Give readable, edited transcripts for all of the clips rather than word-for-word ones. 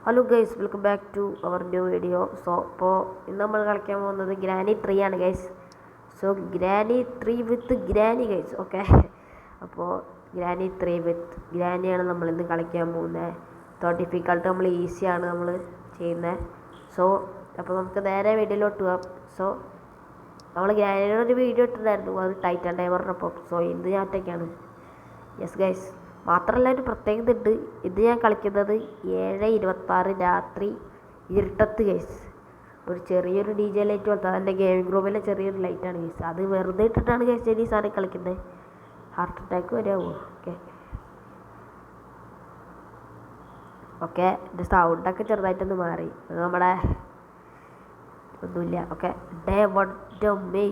Hello guys, welcome back to our new video. ഇപ്പോൾ ഇന്ന് നമ്മൾ കളിക്കാൻ പോകുന്നത് ഗ്രാനി 3 ആണ് guys. Granny 3 with Granny guys. Okay, അപ്പോൾ ഗ്രാനി 3 വിത്ത് ഗ്രാനിയാണ് നമ്മൾ ഇന്ന് കളിക്കാൻ പോകുന്നത്. ഡിഫിക്കൾട്ട് നമ്മൾ ഈസിയാണ് നമ്മൾ ചെയ്യുന്നത്. അപ്പോൾ നമുക്ക് നേരെ വീഡിയോയിലോട്ട് പോകാം. നമ്മൾ ഗ്രാനിയുടെ ഒരു വീഡിയോ ഇട്ടിട്ടുണ്ടായിരുന്നു, അത് ടൈറ്റൻ ടൈമറിനൊപ്പം. ഇത് ഞാൻ ഒറ്റയ്ക്കാണ്. യെസ് ഗൈസ്, മാത്രമല്ല ഒരു പ്രത്യേകത ഉണ്ട്. ഇത് ഞാൻ കളിക്കുന്നത് 7:26 രാത്രി ഇരുട്ടത്ത് ഗൈസ്. ഒരു ചെറിയൊരു DJ ലൈറ്റ് പോലത്തെ, അതെൻ്റെ ഗെയിമിംഗ് റൂമിലെ ചെറിയൊരു ലൈറ്റാണ് ഗൈസ്. അത് വെറുതെ ഇട്ടിട്ടാണ് ഗൈസ് ഈ സാധനം കളിക്കുന്നത്. ഹാർട്ട് അറ്റാക്ക് വരാമോ? ഓക്കെ എൻ്റെ സൗണ്ടൊക്കെ ചെറുതായിട്ടൊന്ന് മാറി. അത് നമ്മുടെ ഒന്നുമില്ല. ഓക്കെ,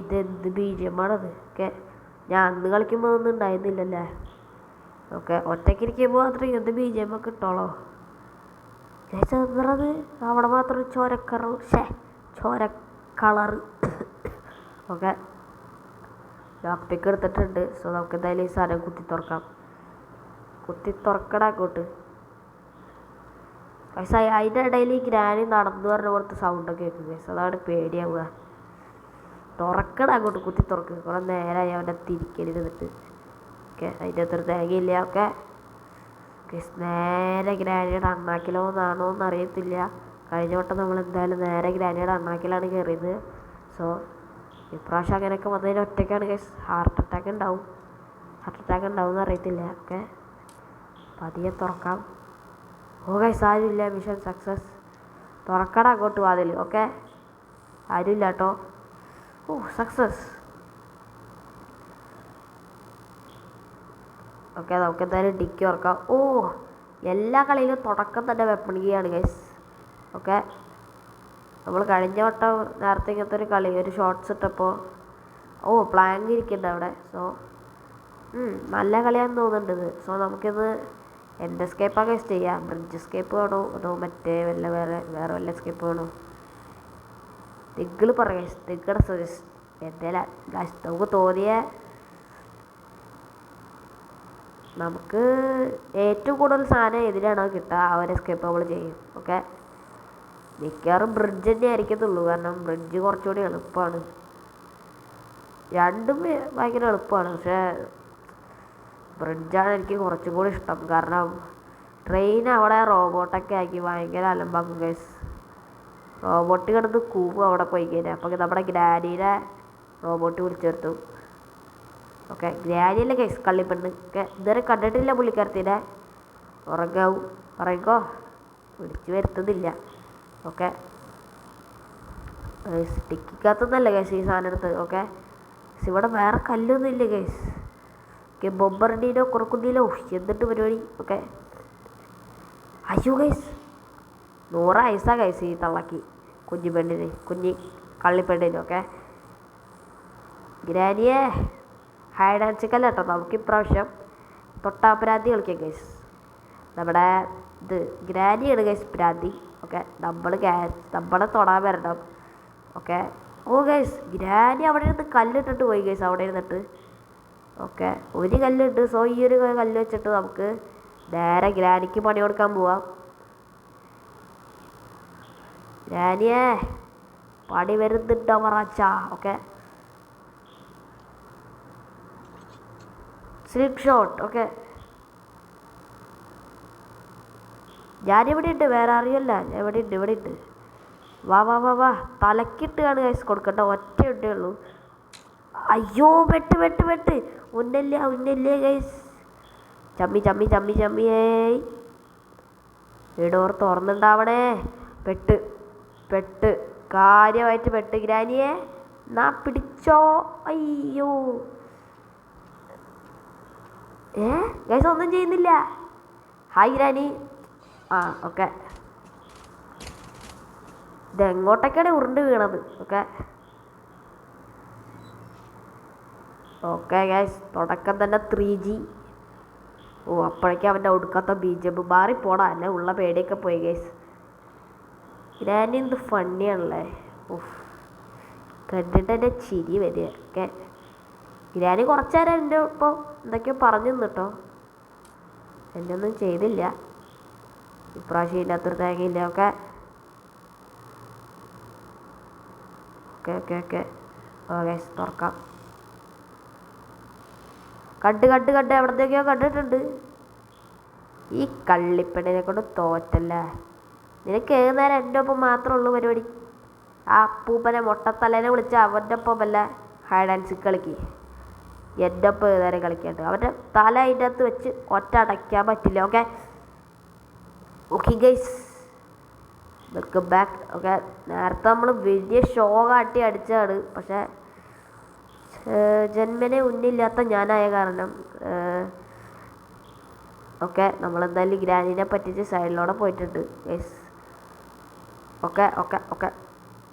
ഇതെന്ത് ബീജമാണത്? ഓക്കെ, ഞാൻ അന്ന് കളിക്കുമ്പോൾ ഒന്നും ഉണ്ടായിരുന്നില്ലല്ലേ. ഓക്കെ, ഒറ്റയ്ക്കിരിക്കുമ്പോൾ മാത്രമേ ഇങ്ങനത്തെ BGM ഒക്കെ ഇട്ടോളോ. ചേച്ചത് അവിടെ മാത്രം ചോര കളറ്. ഓക്കെ, ലോക്ക് പിക്ക് എടുത്തിട്ടുണ്ട്. നമുക്ക് എന്തായാലും ഈ സാധനം കുത്തി തുറക്കടാ അങ്ങോട്ട്. പക്ഷേ അതിൻ്റെ ഇടയിൽ ഈ ഗ്രാനി നടന്നു പറഞ്ഞ പോലത്തെ സൗണ്ടൊക്കെ കേൾക്കും ഗൈസ്. അതാണ് പേടിയാവുക. തുറക്കടാ അങ്ങോട്ട്, കുത്തി തുറക്കുക. കുറേ നേരമായി അവൻ്റെ തിരിക്കലിരുന്നിട്ട്. ഓക്കെ, അതിൻ്റെ അത്ര തേങ്ങയില്ല. ഓക്കെ, നേരെ ഗ്രാനിയുടെ അണ്ണാക്കിലോ എന്നാണോ എന്നറിയത്തില്ല. കഴിഞ്ഞ വട്ടം നമ്മൾ എന്തായാലും നേരെ ഗ്രാനിയുടെ അണ്ണാക്കിലാണ് കയറിയത്. ഇപ്രാവശ്യം അങ്ങനെയൊക്കെ വന്നതിന് ഒറ്റയ്ക്കാണ് ഗൈസ്. ഹാർട്ട് അറ്റാക്ക് ഉണ്ടാവും എന്ന് അറിയത്തില്ല. ഓക്കെ, പതിയെ തുറക്കാം. ഓ ഗൈസ്, ആരുമില്ല. Mission success. തുറക്കട അങ്ങോട്ട് വാതിൽ. ഓക്കെ, ആരുമില്ല കേട്ടോ. ഓ സക്സസ്. ഓക്കെ, നമുക്ക് എന്തായാലും ഡിക്കി ഓർക്കാം. ഓ, എല്ലാ കളിയിലും തുടക്കം തന്നെ വെപ്പണിക്കുകയാണ് ഗൈസ്. ഓക്കെ, നമ്മൾ കഴിഞ്ഞ വട്ടം നേരത്തെ ഇങ്ങനത്തെ ഒരു കളി, ഒരു ഷോർട്ട്സ് ഇട്ടപ്പോൾ പ്ലാങ് ഇരിക്കുന്നുണ്ട് അവിടെ. നല്ല കളിയാണെന്ന് തോന്നുന്നുണ്ട് ഇത്. നമുക്കിത് എൻ്റെ എസ്കേപ്പാണ് ഗൈസ് ചെയ്യാം. ബ്രിഡ്ജ് എസ്കേപ്പ് വേണോ അതോ മറ്റേ വേറെ വല്ല എസ്കേപ്പ് വേണോ? നിങ്ങൾ പറയാം ഗൈസ്, നിങ്ങളുടെ സജസ്റ്റ് എന്തേലും ഗൈസ്. നമുക്ക് തോന്നിയ നമുക്ക് ഏറ്റവും കൂടുതൽ സാധനം എതിരാണോ കിട്ടുക ആ ഒരു എസ്കേപ്പ് നമ്മൾ ചെയ്യും. ഓക്കെ, മിക്കവാറും ബ്രിഡ്ജ് തന്നെ ആയിരിക്കത്തുള്ളൂ. കാരണം ബ്രിഡ്ജ് കുറച്ചുകൂടി എളുപ്പമാണ്. രണ്ടും ഭയങ്കര എളുപ്പമാണ്, പക്ഷേ ബ്രിഡ്ജാണ് എനിക്ക് കുറച്ചും കൂടി ഇഷ്ടം. കാരണം ട്രെയിൻ അവിടെ റോബോട്ടൊക്കെ ആക്കി ഭയങ്കര അലമ്പാക്കും ഗൈസ്. റോബോട്ട് കിടന്ന് കൂവും അവിടെ പോയി കഴിഞ്ഞാൽ. അപ്പോൾ നമ്മുടെ ഗ്രാനിയുടെ റോബോട്ട് വിളിച്ചു വരുത്തും. ഓക്കെ, ഗ്രാനിയല്ലേ ഗൈസ് കള്ളിപ്പെണ്ണ്. ഓക്കെ, ഇതുവരെ കണ്ടിട്ടില്ല പുള്ളിക്കാരത്തിനെ. ഉറങ്ങോ വിളിച്ചു വരുത്തുന്നില്ല. ഓക്കെ, ടിക്കിക്കകത്തുനിന്നല്ല ഗൈസ് ഈ സാധനം എടുത്ത്. ഓക്കെ, ഇവിടെ വേറെ കല്ലൊന്നും ഇല്ല ഗൈസ്. ഓക്കെ, ബൊമ്പറിൻ്റെയോ കുറക്കുണ്ടീലോ എന്നിട്ട് പരിപാടി. ഓക്കെ, അയ്യോ ഗൈസ് 100 ഐസാ ഗൈസ് ഈ തള്ളക്കി കുഞ്ഞി കള്ളിപ്പെണ്ണിന്. ഓക്കെ, ഗ്രാനിയെ ഹൈഡ് ആൻഡ് സീക്ക് അല്ല കേട്ടോ, നമുക്ക് ഇപ്രാവശ്യം തൊട്ടാപരാധി കളിക്കാം ഗൈസ്. നമ്മുടെ ഗ്രാനിയാണ് ഗൈസ് പ്രാന്തി. ഓക്കെ, നമ്മളെ തൊടാൻ വരണം. ഓക്കെ, ഗൈസ് ഗ്രാനി അവിടെ ഇരുന്ന് കല്ലിട്ടിട്ട് പോയി ഗൈസ്. അവിടെ ഇരുന്നിട്ട് ഓക്കെ, ഒരു കല്ലുണ്ട്. ഈ ഒരു കല്ല് വെച്ചിട്ട് നമുക്ക് നേരെ ഗ്രാനിക്ക് പണി കൊടുക്കാൻ പോവാം. ഗ്രാനിയെ പണി വരുന്നുണ്ടോ മറാച്ചാ? Okay, slip shot. ഓക്കെ, ഞാനിവിടെ ഉണ്ട്, വേറെ അറിയല്ല. ഇവിടെ ഉണ്ട്. വാ തലക്കിട്ടാണ് ഗൈസ് കൊടുക്കണ്ട. ഒറ്റ ഇട്ടേ ഉള്ളൂ. അയ്യോ, വെട്ട് ഉന്നല്ലേ ഗൈസ്. ചമ്മി. ഡോർ തുറന്നുണ്ടാവണേ. പെട്ട് കാര്യമായിട്ട് പെട്ട്. ഗ്രാനിയെ നാ പിടിച്ചോ. അയ്യോ ഗൈസ്, ഒന്നും ചെയ്യുന്നില്ല. Hi granny. ഓക്കെ, ഇതെങ്ങോട്ടൊക്കെയാണ് ഉരുണ്ട് വീണത്? ഓക്കെ ഗൈസ്, തുടക്കം തന്നെ 3G. അപ്പോഴേക്കും അവൻ്റെ ഒടുക്കാത്ത BGM മാറിപ്പോടാ. അല്ലേ ഉള്ള പേടിയൊക്കെ പോയി ഗൈസ്. ഗ്രാനി എന്ത് ഫണ്ണിയാണല്ലേ. കണ്ടിട്ട് എൻ്റെ ചിരി വരിക. ഓക്കെ, ഗ്രാനി കുറച്ച് നേരം എൻ്റെ ഇപ്പോൾ എന്തൊക്കെയോ പറഞ്ഞു കേട്ടോ. എന്നെ ഒന്നും ചെയ്തില്ല. ഇപ്രാവശ്യം ഇല്ലാത്തൊരു തേങ്ങയില്ല. Okay okay okay okay okay തുറക്കാം. കണ്ട് എവിടത്തേക്കോ കണ്ടിട്ടുണ്ട്. ഈ കള്ളിപ്പെണ്ണിനെ കൊണ്ട് തോറ്റല്ലേ. നിനക്ക് ഏത് നേരം എൻ്റെ ഒപ്പം മാത്രമേ ഉള്ളൂ പരിപാടി. ആ അപ്പൂപ്പനെ മൊട്ടത്തലേനെ വിളിച്ച് അവൻ്റെ ഒപ്പം വല്ല ഹൈഡ് ആൻഡ് സീക്ക് കളിക്ക്. എൻ്റെ ഒപ്പം ഏത് നേരം കളിക്കാണ്ട് അവൻ്റെ തല അതിൻ്റെ അകത്ത് വെച്ച് ഒറ്റ അടയ്ക്കാൻ പറ്റില്ല. Okay okay guys welcome back. Okay നേരത്തെ നമ്മൾ വലിയ ഷോ കാട്ടി അടിച്ചതാണ്. പക്ഷേ ജന്മനെ ഉന്നില്ലാത്ത ഞാനായ കാരണം ഓക്കെ നമ്മളെന്തായാലും ഗ്രാനിനെ പറ്റിച്ച് സൈഡിലൂടെ പോയിട്ടുണ്ട് guys. Okay okay okay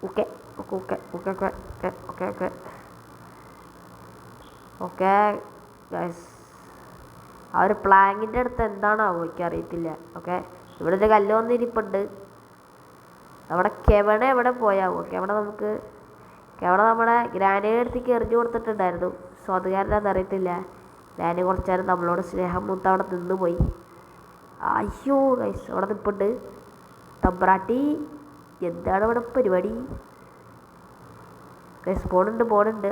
okay okay okay okay okay okay okay okay guys ആ ഒരു പ്ലാങ്ങിൻ്റെ അടുത്ത് എന്താണാവോ എനിക്കറിയത്തില്ല. ഓക്കെ ഇവിടെ ഒരു കല്ല് വന്നിരിപ്പുണ്ട്. നമ്മുടെ കെവണ എവിടെ പോയാവോ? കെവണ നമ്മുടെ ഗ്രാനിയുടെ അടുത്തേക്ക് എറിഞ്ഞു കൊടുത്തിട്ടുണ്ടായിരുന്നു. സോ അത് കാരണം അതറിയത്തില്ല. ഗ്രാനി കുറച്ച് നേരം നമ്മളോട് സ്നേഹം മൂത്ത് അവിടെ നിന്ന് പോയി. അയ്യോ ഗൈസ് അവിടെ നിൽപ്പുണ്ട് തമ്പ്രാട്ടി. എന്താണ് ഇവിടെ പരിപാടി ഗൈസ്? പോണുണ്ട്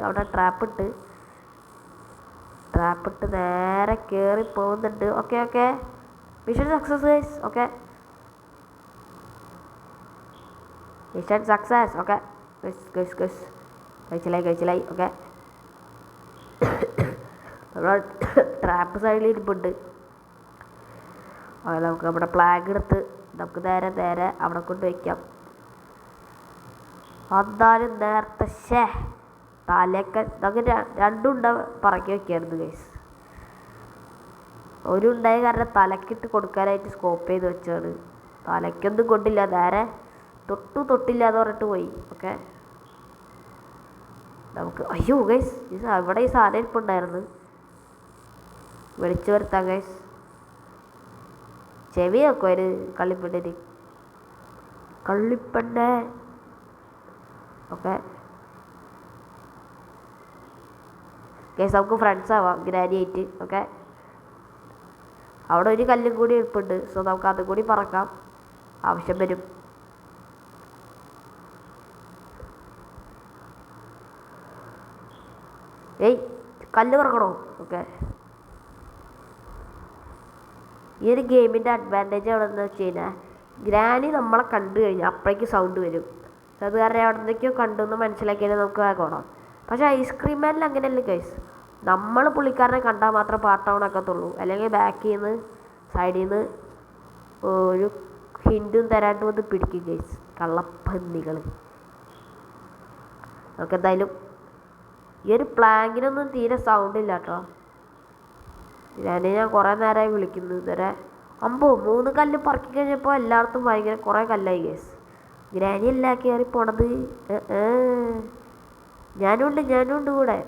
അവിടെ ട്രാപ്പിട്ട് നേരെ കയറി പോകുന്നുണ്ട്. Okay okay mission success guys. Okay mission success. Okay കഴിച്ചിലായി. ഓക്കെ നമ്മൾ ട്രാപ്പ് സൈഡിൽ ഇരിപ്പുണ്ട്. നമുക്ക് നമ്മുടെ ഫ്ലാഗ് എടുത്ത് നമുക്ക് നേരെ അവിടെ കൊണ്ട് വയ്ക്കാം. എന്നാലും നേരത്തെ തലയൊക്കെ നമുക്ക് രണ്ടുണ്ട പറക്കി വയ്ക്കായിരുന്നു ഗൈസ്. ഒരു ഉണ്ടായ കാരണം തലക്കിട്ട് കൊടുക്കാനായിട്ട് സ്കോപ്പ് ചെയ്ത് വെച്ചാണ്. തലയ്ക്കൊന്നും കൊണ്ടില്ല, നേരെ തൊട്ടില്ല എന്ന് പറഞ്ഞിട്ട് പോയി. ഓക്കെ നമുക്ക് അയ്യോ ഗൈസ് ഇവിടെ ഈ സാധനം ഇരിപ്പുണ്ടായിരുന്നു. വിളിച്ചു വരുത്താം ഗൈസ്. ചെവി വെക്കും ഒരു കള്ളിപ്പെണ്ണെ. ഓക്കെ ഗൈസ് നമുക്ക് ഫ്രണ്ട്സ് ആവാം ഗ്രാനിയായിട്ട്. ഓക്കെ അവിടെ ഒരു കല്ലും കൂടി ഇരിപ്പുണ്ട്. സോ നമുക്ക് അതും കൂടി പറക്കാം, ആവശ്യം വരും. ഏയ് കല്ല് പറക്കണോ? ഓക്കെ ഈ ഒരു ഗെയിമിൻ്റെ അഡ്വാൻറ്റേജ് എവിടെയെന്ന് വെച്ച് കഴിഞ്ഞാൽ ഗ്രാനി നമ്മളെ കണ്ടു കഴിഞ്ഞാൽ അപ്പോഴേക്ക് സൗണ്ട് വരും. അത് കാരണം എവിടെ നിന്നൊക്കെയോ കണ്ടെന്ന് മനസ്സിലാക്കിയാൽ നമുക്ക് വേഗം. പക്ഷേ ഐസ്ക്രീം മാനിൽ അങ്ങനെയല്ല ഗൈസ്. നമ്മൾ പുള്ളിക്കാരനെ കണ്ടാൽ മാത്രം പാട്ടവണക്കത്തുള്ളൂ. അല്ലെങ്കിൽ ബാക്കിൽ നിന്ന് സൈഡിൽ നിന്ന് ഒരു ഹിൻഡും തരാണ്ട് വന്ന് പിടിക്കും ഗൈസ്, കള്ളപ്പന്നികൾ. നമുക്കെന്തായാലും ഈ ഒരു പ്ലാങ്കിനൊന്നും തീരെ സൗണ്ട് ഇല്ല കേട്ടോ. ഞാൻ കുറേ നേരമായി വിളിക്കുന്നു ഇതുവരെ. 3 കല്ല് പറക്കി കഴിഞ്ഞപ്പോൾ എല്ലായിടത്തും ഭയങ്കര കുറേ കല്ലായി ഗൈസ്. ഗ്രാനി അല്ല കയറി പോണത്. ഞാനുണ്ട് കൂടെ.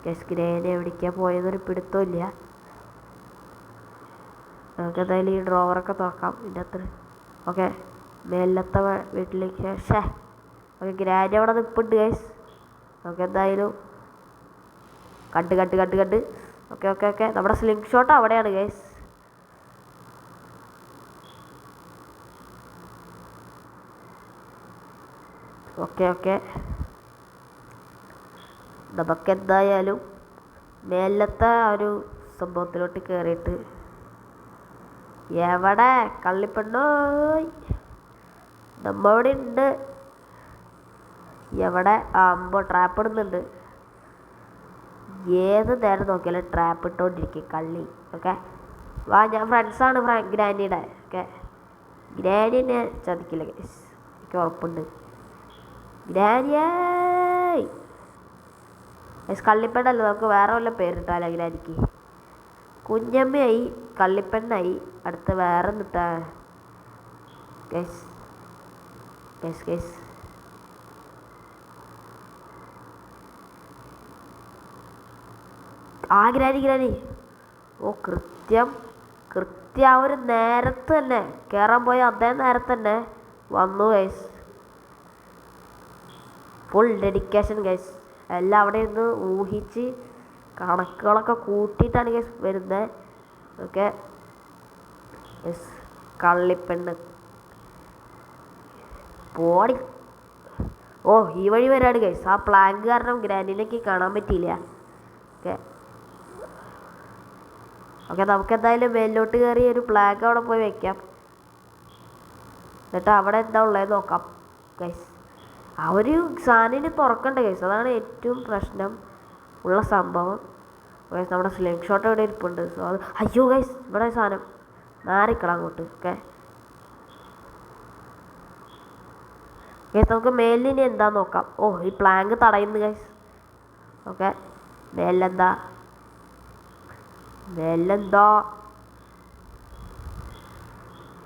ഗൈസ് ഗ്രാനി എവിടേക്കാണ് പോയതൊരു പിടുത്തമില്ല. നമുക്കെന്തായാലും ഈ ഡ്രോവറൊക്കെ തുറക്കാം ഇതിൻ്റെ അത്ര. ഓക്കെ മേലത്തെ വീട്ടിലേക്ക് ഓക്കെ ഗ്രാനി അവിടെ നിൽപ്പുണ്ട് ഗൈസ്. നമുക്കെന്തായാലും കണ്ട്. ഓക്കെ നമ്മുടെ സ്ലിംഗ് ഷോട്ട് അവിടെയാണ് ഗൈസ്. ഓക്കെ നമുക്കെന്തായാലും മേലത്തെ ഒരു സംഭവത്തിലോട്ട് കയറിയിട്ട് എവിടെ കള്ളിപ്പെണ്ണോ നമ്മവിടെ ഉണ്ട്. എവിടെ ട്രാപ്പ് ഇടുന്നുണ്ട്. ഏത് നേരം നോക്കിയാലും ട്രാപ്പ് ഇട്ടുകൊണ്ടിരിക്കും കള്ളി. ഓക്കെ വാ, ഞാൻ ഫ്രണ്ട്സാണ് ഗ്രാനിയുടെ. ഓക്കെ ഗ്രാനിനെ ചതിക്കില്ല ഗൈസ്, എനിക്ക് ഉറപ്പുണ്ട്. ഗ്രാനിയായി ഗൈസ് കള്ളിപ്പെണ്ണല്ല, നമുക്ക് വേറെ വല്ല പേരിട്ടാലോ ഗ്രാനിക്ക്. കുഞ്ഞമ്മയായി, കള്ളിപ്പെണ്ണായി, അടുത്ത് വേറെ നിട്ടാ ഗൈസ്. ഗ്രാനി ഓ കൃത്യം ആ ഒരു നേരത്ത് തന്നെ കയറാൻ പോയ അതേ നേരത്ത് തന്നെ വന്നു ഗൈസ്. Full dedication guys. എല്ലാം അവിടെ ഇരുന്ന് ഊഹിച്ച് കണക്കുകളൊക്കെ കൂട്ടിയിട്ടാണ് ഗൈസ് വരുന്നത്. ഓക്കെ യെസ്, കള്ളിപ്പെണ്ണ് പോടി. ഓ ഈ വഴി വരാണ് ഗൈസ്. ആ പ്ലാങ്ക് കാരണം ഗ്രാൻഡിനൊക്കെ കാണാൻ പറ്റിയില്ല. ഓക്കെ ഓക്കെ നമുക്ക് എന്തായാലും മേലോട്ട് കയറി ഒരു പ്ലാങ്ക് അവിടെ പോയി വെക്കാം. എന്നിട്ട് അവിടെ എന്താ ഉള്ളത് നോക്കാം ഗൈസ്. ആ ഒരു സാധനം തുറക്കണ്ട ഗൈസ്, അതാണ് ഏറ്റവും പ്രശ്നം ഉള്ള സംഭവം. ഗൈസ് നമ്മുടെ സ്ലിംഗ് ഷോട്ട് ഇവിടെ ഇരിപ്പുണ്ട്. സോ അത് അയ്യോ ഗൈസ് ഇവിടെ സാധനം മാറിക്കണം അങ്ങോട്ട്. ഓക്കെ ഗൈസ് നമുക്ക് മേലിന് എന്താ നോക്കാം. ഓ ഈ പ്ലാങ്ക് തടയുന്നു ഗൈസ്. ഓക്കെ മേലെന്താ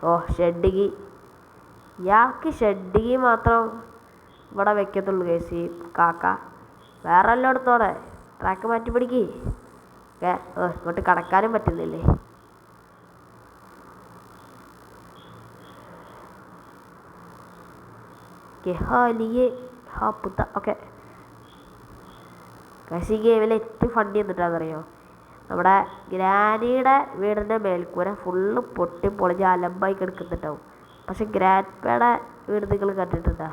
ഓ ഷെഡിഗി. ഇയാൾക്ക് ഷെഡിഗി മാത്രം ഇവിടെ വെക്കത്തുള്ളൂ ഗൈസ് ഈ കാക്ക. വേറെ എല്ലാം എടുത്തോടെ ട്രാക്ക് മാറ്റി പിടിക്ക്. ഓക്കെ ഇങ്ങോട്ട് കടക്കാനും പറ്റുന്നില്ലേ. ഓക്കെ ഗൈസ് ഈ ഗെയിമിൽ ഏറ്റവും ഫണ്ടി എന്നിട്ടാണെന്നറിയോ, നമ്മുടെ ഗ്രാനിയുടെ വീടിൻ്റെ മേൽക്കൂര ഫുള്ള് പൊട്ടി പൊളിഞ്ഞ് അലമ്പായി കിടക്കുന്നുണ്ടാവും. പക്ഷെ ഗ്രാൻഡ്പയുടെ വീട് നിങ്ങൾ കണ്ടിട്ടുണ്ടോ?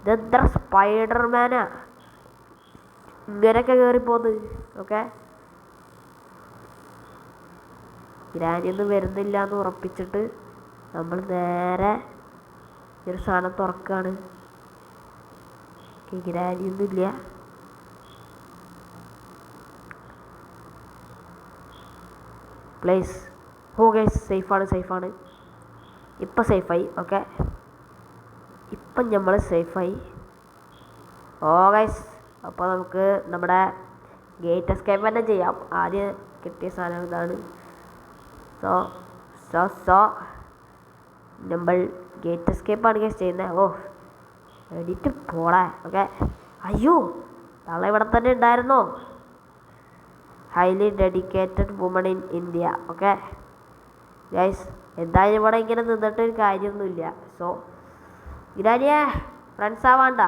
ഇതെത്ര സ്പൈഡർമാനാ ഇങ്ങനെയൊക്കെ കയറിപ്പോന്ന്. ഓക്കെ ഗ്രാനിയൊന്നും വരുന്നില്ല എന്ന് ഉറപ്പിച്ചിട്ട് നമ്മൾ നേരെ ഒരു സാധനം തുറക്കുകയാണ്. ഗ്രാനിയൊന്നുമില്ല. പ്ലേസ് ഓ ഗൈസ് സേഫാണ്. ഇപ്പം സേഫായി. ഓക്കെ ഇപ്പം നമ്മൾ സേഫായി. ഓ ഗൈസ് അപ്പോൾ നമുക്ക് നമ്മുടെ ഗേറ്റ് എസ്കേപ്പ് തന്നെ ചെയ്യാം. ആദ്യം കിട്ടിയ സാധനം ഇതാണ്. സോ നമ്മൾ ഗേറ്റ് എസ്കേപ്പാണ് ഗൈസ് ചെയ്യുന്നത്. ഓ എഡിറ്റ് പോളെ. ഓക്കെ അയ്യോ നാളെ ഇവിടെ തന്നെ ഉണ്ടായിരുന്നോ? Highly dedicated woman in India. Okay guys എന്തായാലും ഇവിടെ ഇങ്ങനെ നിന്നിട്ടൊരു കാര്യമൊന്നുമില്ല. സോ ഗ്രാനിയെ ഫ്രണ്ട്സ് ആവാണ്ട.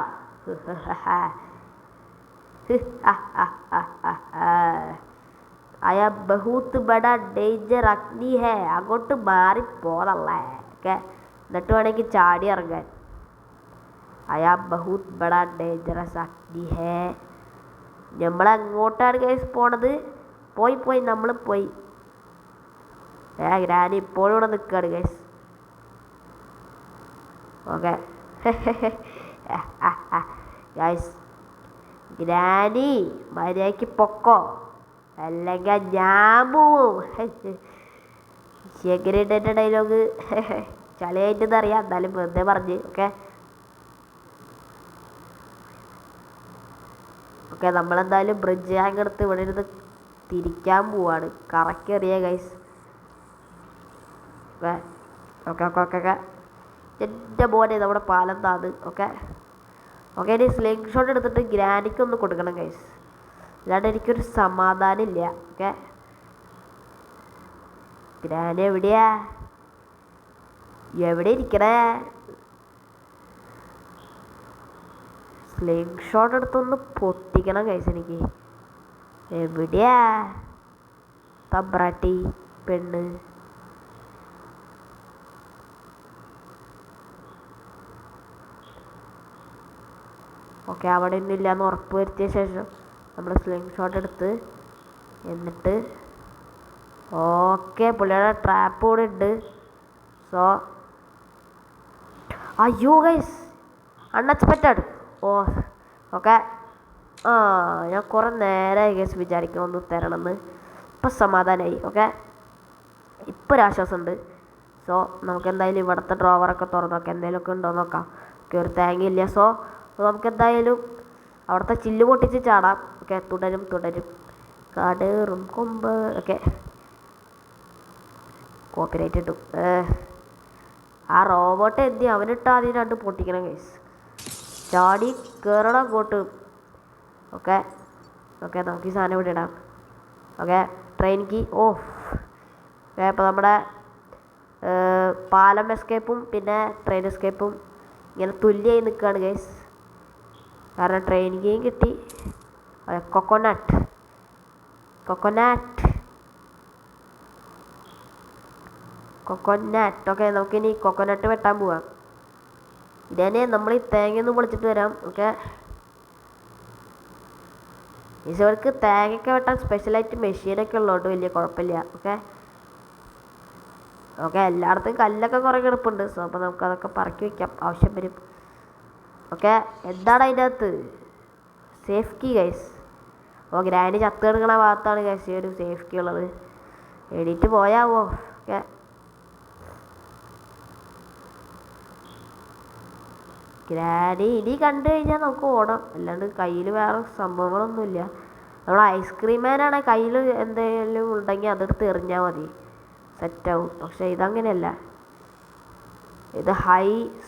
അയാ ബഹൂത്ത് ബഡ ഡേഞ്ചർ അഗ്നി ഹേ. അങ്ങോട്ട് മാറിപ്പോതല്ലേ. ഓക്കെ എന്നിട്ട് വേണമെങ്കിൽ ചാടി ഇറങ്ങാൻ. അയാ ബഹൂത്ത് ബഡ ഡേഞ്ചറസ് അഗ്നി ഹേ. നമ്മളെങ്ങോട്ടാണ് ഗൈസ് പോണത്? പോയി നമ്മൾ പോയി. ഗ്രാനി ഇപ്പോഴും ഇവിടെ നിൽക്കുകയാണ് ഗൈസ്. ഓക്കെ ഗൈസ് ഗ്രാനി മര്യാദയ്ക്ക് പൊക്കോ അല്ലെങ്കിൽ ഞാൻ പോവും. എങ്ങനെയുണ്ട് എൻ്റെ ഡയലോഗ്? ചളിയായിട്ടെന്നറിയാം, എന്നാലും വെറുതെ പറഞ്ഞ്. ഓക്കെ നമ്മളെന്തായാലും ബ്രിഡ്ജ് ഹാങ് എടുത്ത് ഇവിടെ ഇരുന്ന് തിരിക്കാൻ പോവാണ്. കറക്കേറിയ ഗൈസ്. ഓക്കെ എൻ്റെ മോനെ നമ്മുടെ പാലം താത്. ഓക്കെ ഇനി സ്ലിംഗ് ഷോട്ട് എടുത്തിട്ട് ഗ്രാനിക്കൊന്ന് കൊടുക്കണം ഗൈസ്, അല്ലാണ്ട് എനിക്കൊരു സമാധാനം ഇല്ല. ഓക്കെ ഗ്രാനി എവിടെ ഇരിക്കണേ? സ്ലിംഗ് ഷോട്ട് എടുത്തൊന്ന് പൊട്ടിക്കണം ഗൈസ് എനിക്ക്. എവിടെയാ തബ്രാട്ടി പെണ്ണ്? ഓക്കെ അവിടെ ഒന്നും ഇല്ലയെന്ന് ഉറപ്പ് വരുത്തിയ ശേഷം നമ്മൾ സ്ലിംഗ് ഷോട്ട് എടുത്ത് എന്നിട്ട് ഓക്കെ പുള്ളിയുടെ ട്രാപ്പ് കൂടെ ഉണ്ട്. സോ അയ്യോ ഗൈസ് അൺഎക്സ്പെക്റ്റഡ്. ഓക്കെ ഞാൻ കുറേ നേരമായി ഗൈസ് വിചാരിക്കണം ഒന്ന് തരണമെന്ന്. ഇപ്പം സമാധാനമായി. ഓക്കെ ഇപ്പോൾ ഒരു ആശ്വാസമുണ്ട്. സോ നമുക്ക് എന്തായാലും ഇവിടുത്തെ ഡ്രോവറൊക്കെ തുറന്ന് നോക്കാം, എന്തെങ്കിലുമൊക്കെ ഉണ്ടോ നോക്കാം. ഓക്കെ ഒരു തേങ്ങയില്ല. സോ നമുക്ക് എന്തായാലും അവിടുത്തെ ചില്ല് പൊട്ടിച്ച് ചാടാം. ഓക്കെ തുടരും കടേറും കൊമ്പ്. ഓക്കെ കോപ്പിറൈറ്റ് ഇട്ടു. ആ റോബോട്ട് എന്തി അവനിട്ട് ആദ്യം രണ്ട് പൊട്ടിക്കണം ഗൈസ്. ചാടി കയറണം അങ്ങോട്ട്. ഓക്കെ നമുക്ക് ഈ സാധനം ഇവിടെ ഇടാം. Okay train key off. Okay അപ്പോൾ നമ്മുടെ പാലം എസ്കേപ്പും പിന്നെ ട്രെയിൻ എസ്കേപ്പും ഇങ്ങനെ തുല്യമായി നിൽക്കുകയാണ് ഗൈസ്. കാരണം ട്രെയിൻ കീയും കിട്ടി, കൊക്കോനട്ട് കൊക്കോനട്ട് കൊക്കോനട്ട് ഓക്കെ. നമുക്കിനി കൊക്കോനട്ട് വെട്ടാൻ പോവാം. ഇതന്നെ നമ്മൾ ഈ തേങ്ങയൊന്നും പൊളിച്ചിട്ട് വരാം. ഓക്കെ, ഇവർക്ക് തേങ്ങയൊക്കെ വെട്ടാൻ സ്പെഷ്യലായിട്ട് മെഷീനൊക്കെ ഉള്ളതുകൊണ്ട് വലിയ കുഴപ്പമില്ല. ഓക്കെ ഓക്കെ, എല്ലായിടത്തും കല്ലൊക്കെ കുറേ കിടപ്പുണ്ട്. സോ അപ്പോൾ നമുക്കതൊക്കെ പറക്കി വയ്ക്കാം, ആവശ്യം വരും. ഓക്കെ, എന്താണ് അതിൻ്റെ അകത്ത്? Safe key guys. Oh, grand ചത്ത് കിടക്കണ ഭാഗത്താണ് ഗൈസ് ഈ ഒരു സേഫ് കീ ഉള്ളത്. എണീറ്റ് പോയാവോ? ഓക്കെ, ഗ്രാനി ഇനി കണ്ടു കഴിഞ്ഞാൽ നമുക്ക് ഓടാം, അല്ലാണ്ട് കയ്യിൽ വേറെ സംഭവങ്ങളൊന്നുമില്ല. നമ്മൾ ഐസ്ക്രീം മാനാണ്, കയ്യിൽ എന്തെങ്കിലും ഉണ്ടെങ്കിൽ അതെടുത്ത് എറിഞ്ഞാൽ മതി, സെറ്റാവും. പക്ഷേ ഇതങ്ങനെയല്ല, ഇത് ഹൈ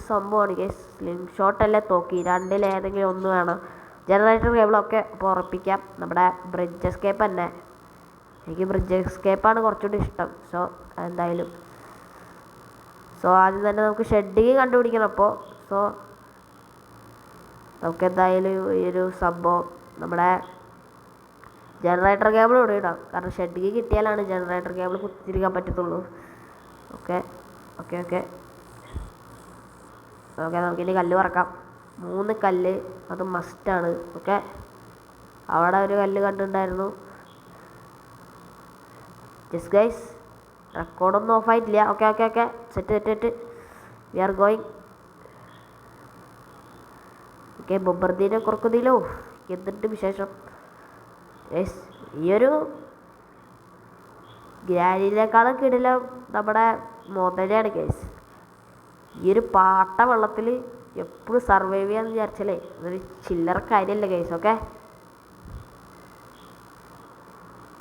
സംഭവമാണ് ഗൈസ്. സ്ലിംഗ് ഷോട്ടല്ലേ തോക്കി, രണ്ടിലേതെങ്കിലും ഒന്ന് വേണം. ജനറേറ്റർ കേബിളൊക്കെ അപ്പോൾ ഉറപ്പിക്കാം. നമ്മുടെ ബ്രിഡ്ജ് എസ്കേപ്പ് തന്നെ, എനിക്ക് ബ്രിഡ്ജ് എസ്കേപ്പാണ് കുറച്ചുകൂടി ഇഷ്ടം. സോ എന്തായാലും ആദ്യം തന്നെ നമുക്ക് ഷെഡിങ് കണ്ടുപിടിക്കണം. അപ്പോൾ നമുക്ക് എന്തായാലും ഈ ഒരു സംഭവം നമ്മുടെ ജനറേറ്റർ കേബിൾ ഇവിടെ ഇടാം. കാരണം ഷെഡിങ് കിട്ടിയാലാണ് ജനറേറ്റർ കേബിൾ കുത്തിരിക്കാൻ പറ്റത്തുള്ളൂ. ഓക്കെ ഓക്കെ ഓക്കെ ഓക്കെ, നമുക്കിനി കല്ല് പറക്കാം. 3 കല്ല് അത് മസ്റ്റാണ്. ഓക്കെ, അവിടെ ഒരു കല്ല് കണ്ടിട്ടുണ്ടായിരുന്നു. ജസ്റ്റ് ഗൈസ്, റെക്കോർഡൊന്നും ഓഫായിട്ടില്ല. Okay okay okay, set we are going. Okay, ബൊബർദീനോ കുറക്കുതിലോ എന്തിട്ട് വിശേഷം? യെസ്, ഈ ഒരു ഗ്രാനിനേക്കാളും കിടില നമ്മുടെ മോതനെയാണ് ഗൈസ്. ഈ ഒരു പാട്ട വെള്ളത്തിൽ എപ്പോഴും സർവൈവ് ചെയ്യാന്ന് വിചാരിച്ചാലേ അതൊരു ചില്ലറ കാര്യമല്ല ഗൈസ്. ഓക്കെ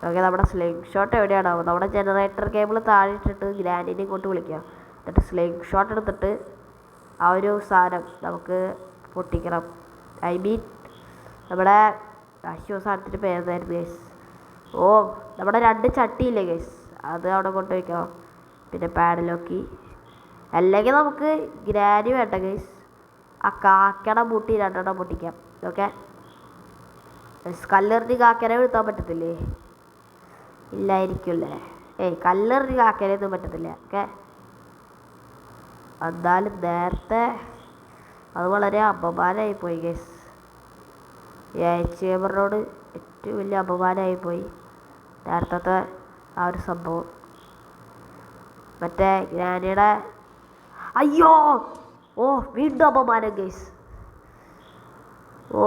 ഓക്കെ, നമ്മുടെ സ്ലിംഗ് ഷോട്ട് എവിടെയാണാവോ? നമ്മുടെ ജനറേറ്റർ കേബിൾ താഴെ ഇട്ടിട്ട് ഗ്രാനിനെ ഇങ്ങോട്ട് വിളിക്കാം. എന്നിട്ട് സ്ലിംഗ് ഷോട്ട് എടുത്തിട്ട് ആ ഒരു സാധനം നമുക്ക് പൊട്ടിക്കണം. ഐ മീൻ നമ്മുടെ സാധനത്തിൻ്റെ പേരായിരുന്നു ഗൈസ്. ഓ, നമ്മുടെ 2 ചട്ടിയില്ലേ ഗൈസ്, അത് അവിടെ കൊണ്ട് വയ്ക്കണം. പിന്നെ പാഡിലോക്കി, അല്ലെങ്കിൽ നമുക്ക് ഗ്രാനി വേണ്ട ഗൈസ്, ആ കാക്കട മൂട്ടി 2 പൊട്ടിക്കാം. ഓക്കെ, കല്ലെറിഞ്ഞ് കാക്കനെ വീഴ്ത്താൻ പറ്റത്തില്ലേ? ഇല്ലായിരിക്കുമല്ലേ? കല്ലെറിഞ്ഞ് കാക്കനെയൊന്നും പറ്റത്തില്ല. ഓക്കെ, എന്നാലും നേരത്തെ അത് വളരെ അപമാനമായി പോയി ഗൈസ്. ചേമ്പറിനോട് ഏറ്റവും വലിയ അപമാനമായി നേരത്തെ ആ ഒരു സംഭവം. മറ്റേ ഗ്രാനിയുടെ അയ്യോ, ഓ വീണ്ടും അപമാനം ഗൈസ്. ഓ,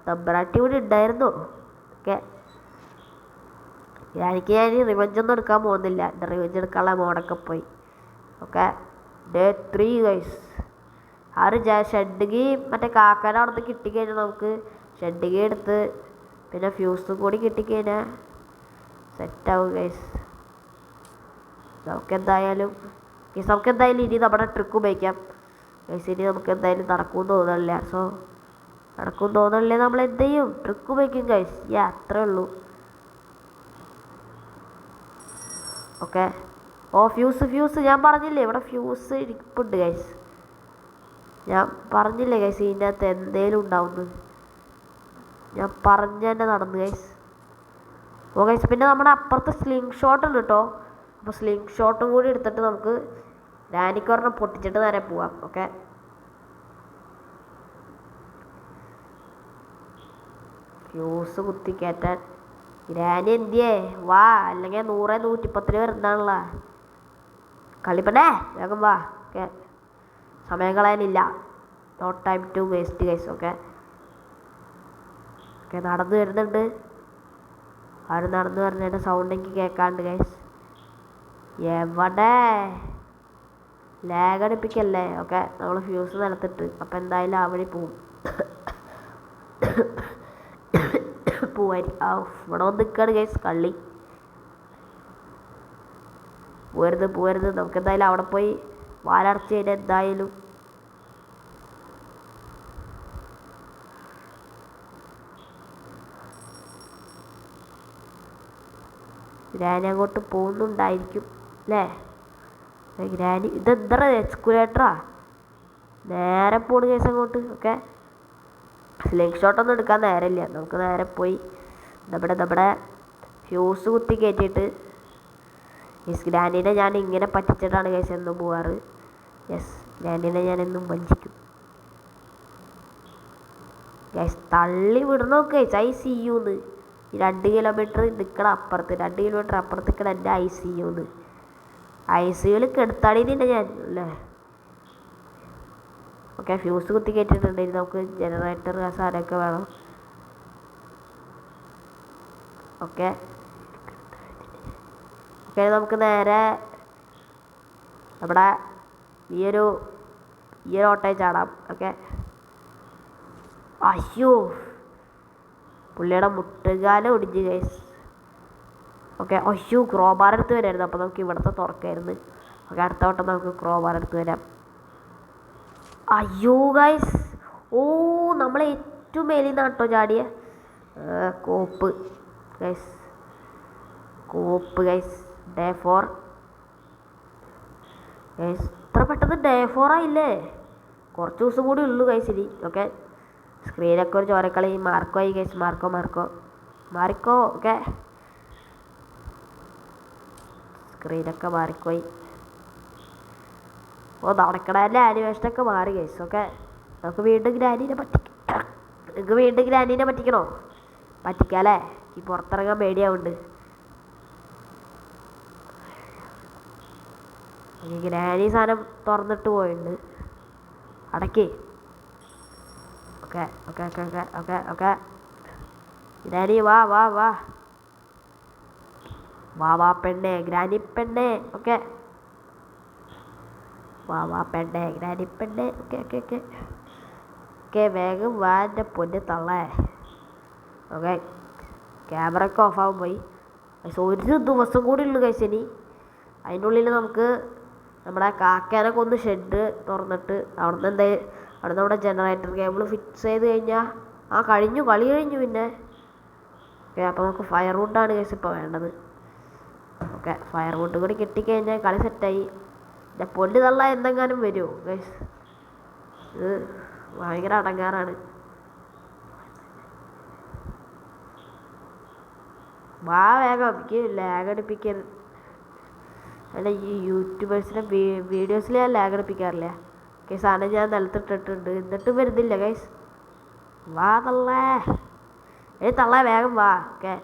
തമ്പറാട്ടി ഇവിടെ ഉണ്ടായിരുന്നു. ഓക്കെ, എനിക്ക് ഞാൻ റിവെഞ്ചൊന്നും എടുക്കാൻ പോകുന്നില്ല, എൻ്റെ റിവെഞ്ച് എടുക്കാനുള്ള മോഡൊക്കെ പോയി. Okay, day 3 guys. ആ ഒരു ഷെഡിങ് മറ്റേ കാക്കയുടെ അവിടുന്ന് കിട്ടിക്കഴിഞ്ഞാൽ നമുക്ക് ഷെഡിങ് എടുത്ത് പിന്നെ ഫ്യൂസും കൂടി കിട്ടിക്കഴിഞ്ഞാൽ സെറ്റാവും ഗൈസ്. നമുക്കെന്തായാലും ഇനി നമ്മുടെ ട്രിക്ക് ഉപയോഗിക്കാം ഗൈസ്. ഇനി നമുക്ക് എന്തായാലും നടക്കുമെന്ന് തോന്നുന്നില്ല. നടക്കുമെന്ന് തോന്നുന്നില്ലേ, നമ്മൾ എന്ത് ചെയ്യും? ട്രിക്ക് ഉപയോഗിക്കും ഗൈസ്. അത്രേ ഉള്ളൂ. ഓക്കെ, ഓ ഫ്യൂസ് ഞാൻ പറഞ്ഞില്ലേ, ഇവിടെ ഫ്യൂസ് ഇരിപ്പുണ്ട് ഗൈസ്. ഞാൻ പറഞ്ഞില്ലേ ഗൈസ്, ഇതിൻ്റെ അകത്ത് എന്തേലും ഉണ്ടാവുന്നു. ഞാൻ പറഞ്ഞ തന്നെ നടന്നു ഗൈസ്. ഓ ഗൈസ്, പിന്നെ നമ്മുടെ അപ്പുറത്ത് സ്ലിംഗ് ഷോട്ട് ഉണ്ട് കേട്ടോ. അപ്പോൾ സ്ലിംഗ് ഷോട്ടും കൂടി എടുത്തിട്ട് നമുക്ക് ഗ്രാനിക്കൊരെണ്ണം പൊട്ടിച്ചിട്ട് നേരെ പോവാം. ഓക്കെ, ഫ്യൂസ് കുത്തി കയറ്റാൻ ഗ്രാനി എന്തിയേ? വാ, അല്ലെങ്കിൽ 100 110 വരുന്നതാണല്ലോ കളിപ്പണ്ടേ, വേഗം വാ. ഓക്കെ, സമയം കളയാനില്ല, no time to waste guys. Okay okay, നടന്നു വരുന്നുണ്ട്. ആരും നടന്നു വരുന്നതിൻ്റെ സൗണ്ട് എനിക്ക് കേൾക്കാണ്ട് ഗൈസ്. എവിടെ ലാഗ് അടിപ്പിക്കല്ലേ? ഓക്കെ, നമ്മൾ ഫ്യൂസ് നിലത്തിട്ട് അപ്പം എന്തായാലും ആ വഴി പോവും. ഇവിടെ വന്ന് നിൽക്കുകയാണ് ഗൈസ് കള്ളി. പോരുത്, നമുക്ക് എന്തായാലും അവിടെ പോയി വാലടച്ച് കഴിഞ്ഞാൽ എന്തായാലും ഗ്രാനി അങ്ങോട്ട് പോകുന്നുണ്ടായിരിക്കും അല്ലേ? ഗ്രാനി ഇതെന്താ എക്സ്കുലേറ്ററാ? നേരെ പോണ് കേസ് അങ്ങോട്ട്. ഓക്കെ, സ്ലിംഗ് ഷോട്ടൊന്നും എടുക്കാൻ നേരമില്ല. നമുക്ക് നേരെ പോയി നമ്മുടെ ഫ്യൂസ് കുത്തി കയറ്റിയിട്ട് ഗ്രാനീനെ ഞാൻ ഇങ്ങനെ പറ്റിച്ചിട്ടാണ് ഗൈസ് എന്നും പോവാറ്. ഗ്രാനീനെ ഞാൻ എന്നും വഞ്ചിക്കും ഗൈസ്. തള്ളി വിടണമൊക്കെ ICUന്ന്. ഈ 2 കിലോമീറ്റർ നിൽക്കണം അപ്പുറത്ത്, 2 കിലോമീറ്റർ അപ്പുറത്ത് നിൽക്കണം എൻ്റെ ICUന്ന്. ICUവിൽ കെടുത്താടിയില്ല ഞാൻ അല്ലേ. ഓക്കെ, ഫ്യൂസ് കുത്തി കയറ്റിയിട്ടുണ്ട്. നമുക്ക് ജനറേറ്റർ ആ സാധനമൊക്കെ വേണം. ഓക്കെ നമുക്ക് നേരെ നമ്മുടെ ഈ ഒരു ഓട്ടയിൽ ചാടാം. ഓക്കെ, അയ്യോ പുള്ളിയുടെ മുട്ടുകാലം ഒടിഞ്ഞ് ഗൈസ്. ഓക്കെ, അയ്യോ ക്രോബാർ എടുത്ത് വരായിരുന്നു. അപ്പോൾ നമുക്ക് ഇവിടുത്തെ തുറക്കായിരുന്നു. ഓക്കെ, അടുത്ത വട്ടം നമുക്ക് ക്രോബാർ എടുത്ത് വരാം. അയ്യോ ഗൈസ്, നമ്മൾ ഏറ്റവും മേലിൽ നിന്ന് കേട്ടോ ചാടിയ കോപ്പ് ഗൈസ്. Day 4 guys. ഇത്ര പെട്ടെന്ന് ഡേ 4 ആയില്ലേ? കുറച്ച് ദിവസം കൂടി ഉള്ളൂ ഗൈസ് ഇനി. ഓക്കെ, സ്ക്രീനൊക്കെ ഒരു ചോരക്കളി. മാർക്കോ ആയി ഗൈസ്. മാറിക്കോ. ഓക്കെ, സ്ക്രീനൊക്കെ മാറിക്കോയി. നടക്കണേൻ്റെ ആനിമേഷനൊക്കെ മാറി ഗൈസ്. ഓക്കെ, നമുക്ക് വീണ്ടും ഗ്രാനീനെ പറ്റിക്കണോ? പറ്റിക്കാല്ലേ? ഈ പുറത്തിറങ്ങാൻ പേടിയാവുന്നുണ്ട്. ഈ ഗ്രാനി സാധനം തുറന്നിട്ട് പോയിട്ടുണ്ട്. അടയ്ക്ക്. ഓക്കെ ഗ്രാനി വാ പെണ്ണേ, ഗ്രാനി പെണ്ണേ. ഓക്കെ, വാ പെണ്ണേ, ഗ്രാനി പെണ്ണേ. ഓക്കെ വേഗം വാ എൻ്റെ പൊന്ന് തള്ളേ. ഓക്കെ, ക്യാമറ ഒക്കെ ഓഫാകാൻ പോയി. ഒരു ദിവസം കൂടി ഉള്ളു കഴിച്ച്. ഇനി അതിൻ്റെ ഉള്ളിൽ നമുക്ക് നമ്മുടെ കാക്കേനൊക്കെ ഒന്ന് ഷെഡ് തുറന്നിട്ട് അവിടെ നമ്മുടെ ജനറേറ്റർ കേബിൾ ഫിക്സ് ചെയ്ത് കഴിഞ്ഞാൽ കളി കഴിഞ്ഞു. പിന്നെ ഓക്കെ, അപ്പോൾ നമുക്ക് ഫയർവുഡാണ് കേസ് ഇപ്പോൾ വേണ്ടത്. ഓക്കെ, ഫയർവുഡ് കൂടി കിട്ടിക്കഴിഞ്ഞാൽ കളി സെറ്റായി. എൻ്റെ പൊല്ല് തള്ള എന്തെങ്ങാനും വരുമോ ഗൈസ്? ഇത് ഭയങ്കര അടങ്ങാറാണ്. വേഗം എനിക്ക് ലാഗ് അടിപ്പിക്കരുത്. അല്ല, ഈ യൂട്യൂബേഴ്സിൻ്റെ വീഡിയോസിൽ ഞാൻ ലാഗ് അടിപ്പിക്കാറില്ല. ഓക്കെ, സാധനം ഞാൻ നിലത്തിട്ടിട്ടുണ്ട്, എന്നിട്ടും വരുന്നില്ല ഗൈസ്. വാ തള്ളേ വേഗം വാ. ഓക്കെ,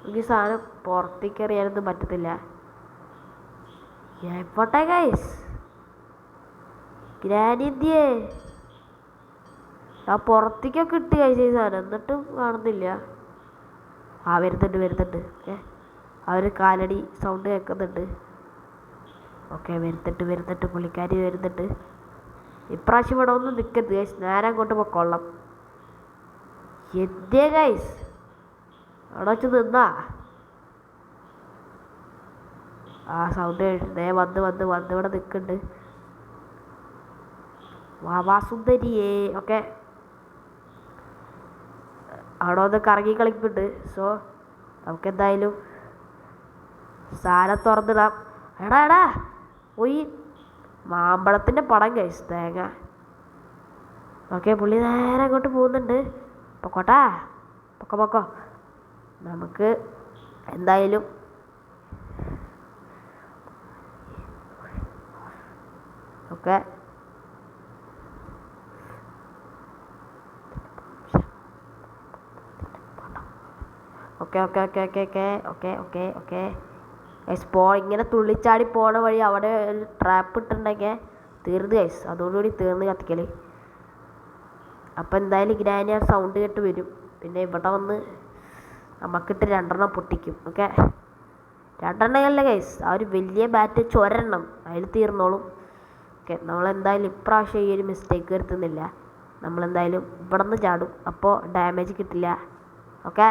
എനിക്ക് സാധനം പുറത്തേക്ക് എറിയാനൊന്നും പറ്റത്തില്ല. എപ്പോട്ടെ ഗൈസ്? ഗ്രാനിന്ത്യേ പുറത്തേക്കൊക്കെ ഇട്ട് കഴിച്ച ഈ സാധനം, എന്നിട്ടും കാണുന്നില്ല. വരുന്നുണ്ട്. ഓക്കെ, അവർ കാലടി സൗണ്ട് കേൾക്കുന്നുണ്ട്. ഓക്കെ, വരുന്നുണ്ട് പുള്ളിക്കാരി വരുന്നുണ്ട്. ഇപ്രാവശ്യം ഇവിടെ ഒന്നും നിൽക്കരുത് ഗൈസ്, നേരെ അങ്ങോട്ട് പൊക്കോളാം. എന്തേ ഗൈസ് അവിടെ വെച്ച് നിന്നാ സൗണ്ട് കേട്ടേ? വന്ന് ഇവിടെ നിൽക്കുന്നുണ്ട്. വാ സുന്ദരിയേ. ഓക്കെ, അവിടെ ഒന്ന് കറങ്ങി കളിക്കുന്നുണ്ട്. സോ നമുക്കെന്തായാലും സാധനം തുറന്നിടാം. എടാ പോയി മാമ്പഴത്തിൻ്റെ പടം കഴിച്ചു തേങ്ങ. ഓക്കെ, പുള്ളി നേരെ അങ്ങോട്ട് പോകുന്നുണ്ട്. പൊക്കോ നമുക്ക് എന്തായാലും ഓക്കെ ഇങ്ങനെ തുള്ളിച്ചാടി പോണ വഴി അവിടെ ഒരു ട്രാപ്പ് ഇട്ടുണ്ടെങ്കിൽ തീർന്ന് ഗൈസ്. അതോടുകൂടി തീർന്ന് കത്തിക്കൽ. അപ്പം എന്തായാലും ഗ്രാനി ആ സൗണ്ട് കേട്ട് വരും. പിന്നെ ഇവിടെ വന്ന് നമുക്കിട്ട് 2 പൊട്ടിക്കും. Okay, 2 guys. ആ ഒരു വലിയ ബാറ്റ് ചൊരെണ്ണം അതിൽ തീർന്നോളും. ഓക്കെ, നമ്മളെന്തായാലും ഇപ്രാവശ്യം ഈ ഒരു മിസ്റ്റേക്ക് വരുത്തുന്നില്ല. നമ്മളെന്തായാലും ഇവിടെ നിന്ന് ചാടും, അപ്പോൾ ഡാമേജ് കിട്ടില്ല. ഓക്കെ,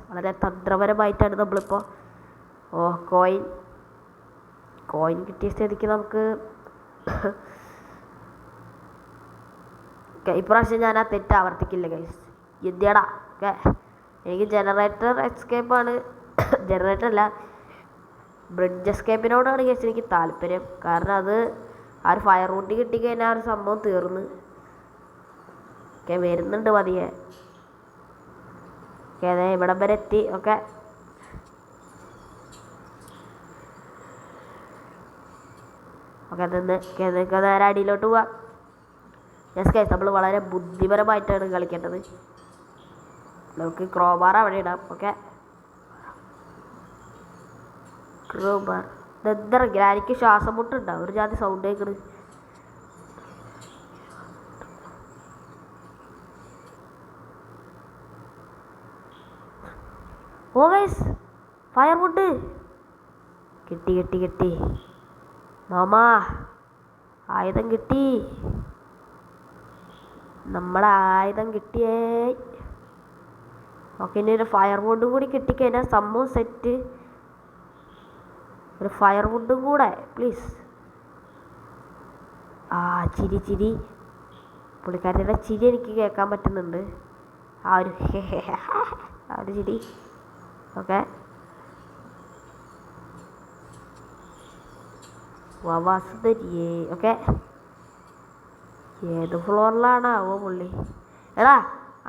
വളരെ തന്ത്രപരമായിട്ടാണ് നമ്മളിപ്പോൾ കോയിൻ കിട്ടിയ സ്ഥിതിക്ക് നമുക്ക് ഇപ്രാവശ്യം ഞാൻ ആ തെറ്റ് ആവർത്തിക്കില്ല ഗൈസ്. എന്തിയടാ? ഓക്കെ, എനിക്ക് ജനറേറ്റർ എസ്കേപ്പാണ്, ജനറേറ്റർ അല്ല ബ്രിഡ്ജ് എസ്കേപ്പിനോടാണ് ഗൈസ് എനിക്ക് താല്പര്യം. കാരണം ആ ഒരു ഫയർ വുഡ് കിട്ടിക്കഴിഞ്ഞാൽ ആ ഒരു സംഭവം തീർന്ന്. ഓക്കെ വരുന്നുണ്ട് പതിയെ. ഓക്കെ അതെ ഇവിടം വരെ എത്തി. ഓക്കെ ഓക്കെ നിങ്ങൾക്ക് നേരെ അടിയിലോട്ട് പോവാം. യെസ് ഗൈസ് നമ്മൾ വളരെ ബുദ്ധിപരമായിട്ടാണ് കളിക്കേണ്ടത്. നമുക്ക് ക്രോബാർ അവിടെ ഇടാം. ഓക്കെ ക്രോബാർ ഇതെന്താ ഗ്രാനിക്ക് ശ്വാസം മുട്ടുണ്ടാവും ഒരു ജാതി സൗണ്ട് കേൾക്കണ്. ഓ ഗൈസ് ഫയർ വുഡ് കിട്ടി കിട്ടി കിട്ടി മാമാ, ആയുധം കിട്ടി, നമ്മളെ ആയുധം കിട്ടിയേ. ഓക്കെ ഇനി ഒരു ഫയർ വുഡും കൂടി കിട്ടിക്കഴിഞ്ഞാൽ സംഭവം സെറ്റ്. ഒരു ഫയർ വുഡും കൂടെ പ്ലീസ്. ആ ചിരി ചിരി പുള്ളിക്കാരുടെ ചിരി എനിക്ക് കേൾക്കാൻ പറ്റുന്നുണ്ട്. ആ ഒരു ചിരി. ഓക്കെ വാസുധരിയേ. ഓക്കെ ഏത് ഫ്ലോറിലാണാവോ പുള്ളി? എടാ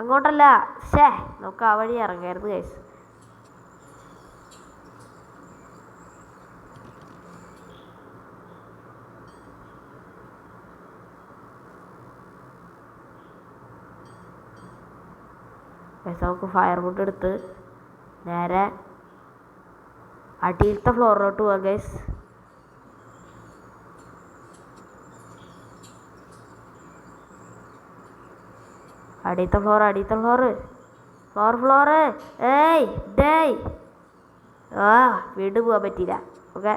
അങ്ങോട്ടല്ല, ഷേ നമുക്ക് ആ വഴി ഇറങ്ങായിരുന്നു ഗൈസ്. നമുക്ക് ഫയർ വുഡ് എടുത്ത് നേരെ അടിയിലത്തെ ഫ്ലോറിലോട്ട് പോവാം ഗൈസ്. അടിയത്തെ ഫ്ലോറ് ഏയ് ഡേയ്. ആ വീണ്ടും പോകാൻ പറ്റിയില്ല. ഓക്കെ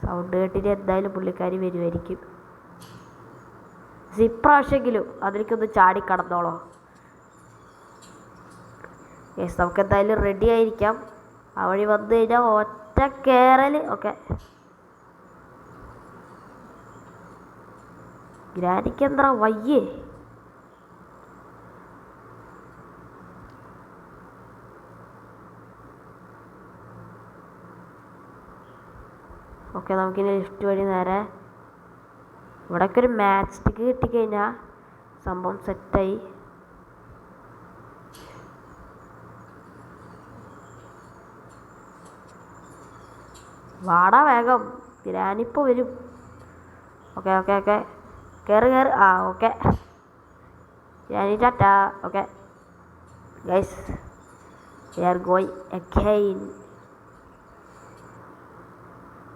സൗണ്ട് കേട്ടിട്ട് എന്തായാലും പുള്ളിക്കാരി വരുമായിരിക്കും. ഇപ്രാവശ്യമെങ്കിലും അതിലേക്കൊന്ന് ചാടി കടന്നോളോ. യെസ് നമുക്ക് എന്തായാലും റെഡി ആയിരിക്കാം. ആ വഴി വന്നു കഴിഞ്ഞാൽ ഒറ്റ കയറൽ. ഓക്കെ ഗ്രാനിക്ക് എന്താ വയ്യേ? ഓക്കെ നമുക്കിനി ലിഫ്റ്റ് വഴി നേരെ ഇവിടെയൊക്കെ ഒരു മാച്ച് സ്റ്റിക്ക് കിട്ടിക്കഴിഞ്ഞാൽ സംഭവം സെറ്റായി. വാടാ വേഗം, ഗ്രാനിപ്പോൾ വരും. ഓക്കെ ഓക്കെ ഓക്കെ കയറി കയറി. ആ okay granny Tata. Okay guys we are going again.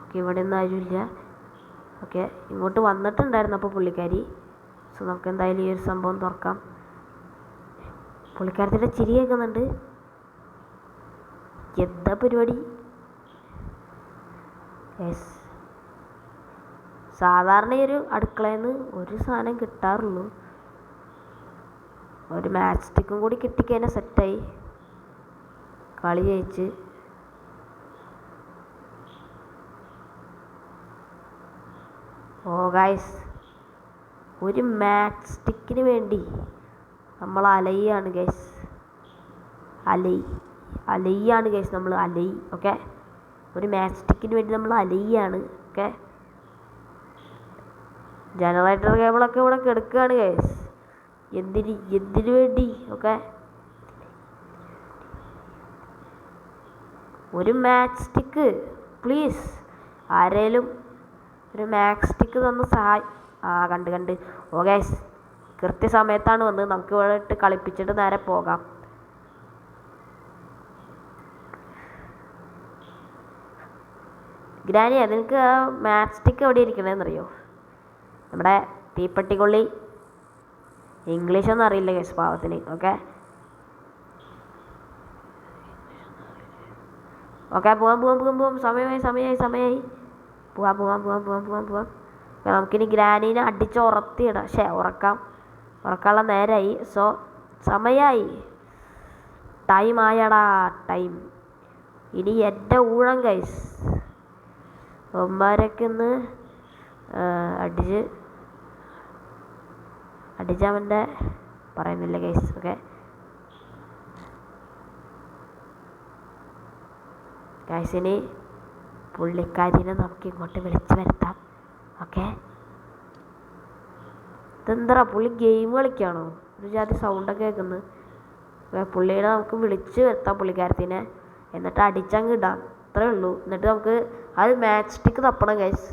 Okay ഇവിടെ ഒന്നും ആരുമില്ല. ഓക്കെ ഇങ്ങോട്ട് വന്നിട്ടുണ്ടായിരുന്നു അപ്പോൾ പുള്ളിക്കാരി. സോ നമുക്ക് എന്തായാലും ഈ ഒരു സംഭവം തുറക്കാം. പുള്ളിക്കാരത്തിൻ്റെ ചിരി കേൾക്കുന്നുണ്ട്. എന്താ പരിപാടി? യെസ് സാധാരണ ഈ ഒരു അടുക്കളയിൽ നിന്ന് ഒരു സാധനം കിട്ടാറുള്ളൂ. ഒരു മാച്ച് സ്റ്റിക്കും കൂടി കിട്ടിക്കഴിഞ്ഞാൽ സെറ്റായി, കളി ജയിച്ച്. ഓ ഗൈസ് ഒരു മാച്ച് സ്റ്റിക്കിന് വേണ്ടി നമ്മൾ അലയാണ് ഗൈസ്. അലയാണ് ഗൈസ്, നമ്മൾ അലയി. ഓക്കെ ഒരു മാച്ച് സ്റ്റിക്കിന് വേണ്ടി നമ്മൾ അലയാണ്. ഓക്കെ ജനറേറ്റർ കേബിളൊക്കെ ഇവിടെ കിടക്കുകയാണ് ഗൈസ്. എന്തിനു വേണ്ടി? ഓക്കെ ഒരു മാച്ച് സ്റ്റിക്ക് പ്ലീസ്, ആരേലും ഒരു മാച്ച് സ്റ്റിക്ക് തന്ന് കണ്ട്. ഓ ഗൈസ് കൃത്യസമയത്താണ് വന്നത്. നമുക്ക് ഇവിടെ ഇട്ട് കളിപ്പിച്ചിട്ട് നേരെ പോകാം. ഗ്രാനിയ നിനക്ക് ആ മാച്ച് സ്റ്റിക്ക് എവിടെ ഇരിക്കണേന്നറിയോ? നമ്മുടെ തീപ്പെട്ടിക്കൊള്ളി. ഇംഗ്ലീഷൊന്നും അറിയില്ല ഗൈസ് പാവത്തിന്. ഓക്കെ ഓക്കെ പോവാം. സമയമായി. പോവാം. നമുക്കിനി ഗ്രാനീനെ അടിച്ച് ഉറത്തിയിടാം. ഉറക്കാനുള്ള നേരമായി. സോ സമയമായി, ടൈം ആയടാ ടൈം. ഇനി എൻ്റെ ഊഴം ഗൈസ്. ഒമ്മാരൊക്കെ ഒന്ന് അടിച്ച് അടിച്ചവൻ്റെ പറയുന്നില്ല ഗൈസ്. ഓക്കെ ഗൈസിന് പുള്ളിക്കാരിനെ നമുക്ക് ഇങ്ങോട്ട് വിളിച്ച് വരുത്താം. ഓക്കെ ഇതെന്താ പുള്ളി ഗെയിം കളിക്കുകയാണോ? ഒരു ജാതി സൗണ്ടൊക്കെ കേൾക്കുന്നത്. പുള്ളിയെ നമുക്ക് വിളിച്ച് വരുത്താം പുള്ളിക്കാരത്തിനെ, എന്നിട്ട് അടിച്ചങ്ങ് ഇടാം. അത്രേ ഉള്ളൂ. എന്നിട്ട് നമുക്ക് അത് മാച്ച് സ്റ്റിക്ക് തപ്പണം ഗൈസ്.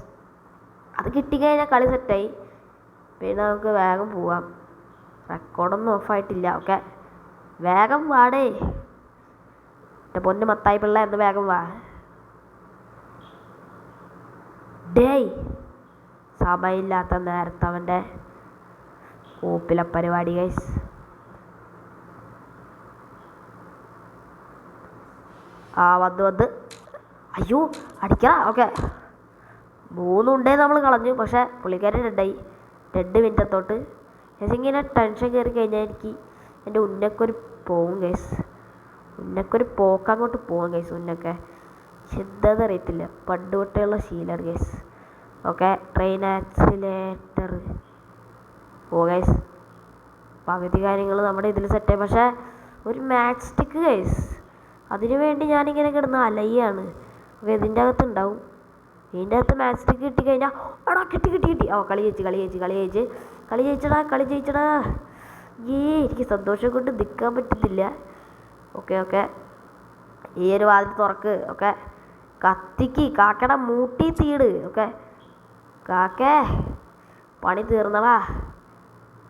അത് കിട്ടിക്കഴിഞ്ഞാൽ കളി സെറ്റായി. പിന്നെ നമുക്ക് വേഗം പോവാം. റെക്കോർഡൊന്നും ഓഫായിട്ടില്ല. ഓക്കെ വേഗം വാടേ എൻ്റെ പൊന്ന് മത്തായി പിള്ള, എന്ന് വേഗം വാ. ഡേയ് സമയമില്ലാത്ത നേരത്തെ അവൻ്റെ കൂപ്പിലെ പരിപാടി ഗൈസ്. വന്ന് അയ്യോ അടിക്കടാ. ഓക്കെ 3 ഉണ്ടേ നമ്മൾ കളഞ്ഞു. പക്ഷേ പുള്ളിക്കാരൻ ഡെഡായി. 2 മിനിറ്റത്തോട്ട് ഇങ്ങനെ ടെൻഷൻ കയറി കഴിഞ്ഞാൽ എനിക്ക് എൻ്റെ ഉന്നക്കൊരു പോവും ഗൈസ്. ഉന്നക്കൊരു പോക്കങ്ങോട്ട് പോവും ഗൈസ്. ഉന്നൊക്കെ ചിന്തത് അറിയത്തില്ല, പണ്ട് തൊട്ടുള്ള ശീലമാണ് guys. Okay train accelerator guys. പകുതി കാര്യങ്ങൾ നമ്മുടെ ഇതിൽ സെറ്റായി. പക്ഷേ ഒരു മാച്ച് സ്റ്റിക്ക് ഗൈസ്, അതിനു വേണ്ടി ഞാനിങ്ങനെ കിടന്ന് അലയാണ്. അപ്പോൾ ഇതിൻ്റെ അകത്തുണ്ടാവും. ഇതിൻ്റെ അകത്ത് മാച്ച് സ്റ്റിക്ക് കിട്ടിക്കഴിഞ്ഞാൽ എടാ കിട്ടി. കളി ജയിച്ചടാ. എനിക്ക് സന്തോഷം കൊണ്ട് നിൽക്കാൻ പറ്റത്തില്ല. ഓക്കെ ഈ ഒരു വാതിൽ തുറക്ക്. ഓക്കെ കത്തിക്ക് കാക്കട മൂട്ടി തീട്. ഓക്കെ കാക്കേ പണി തീർന്നടാ.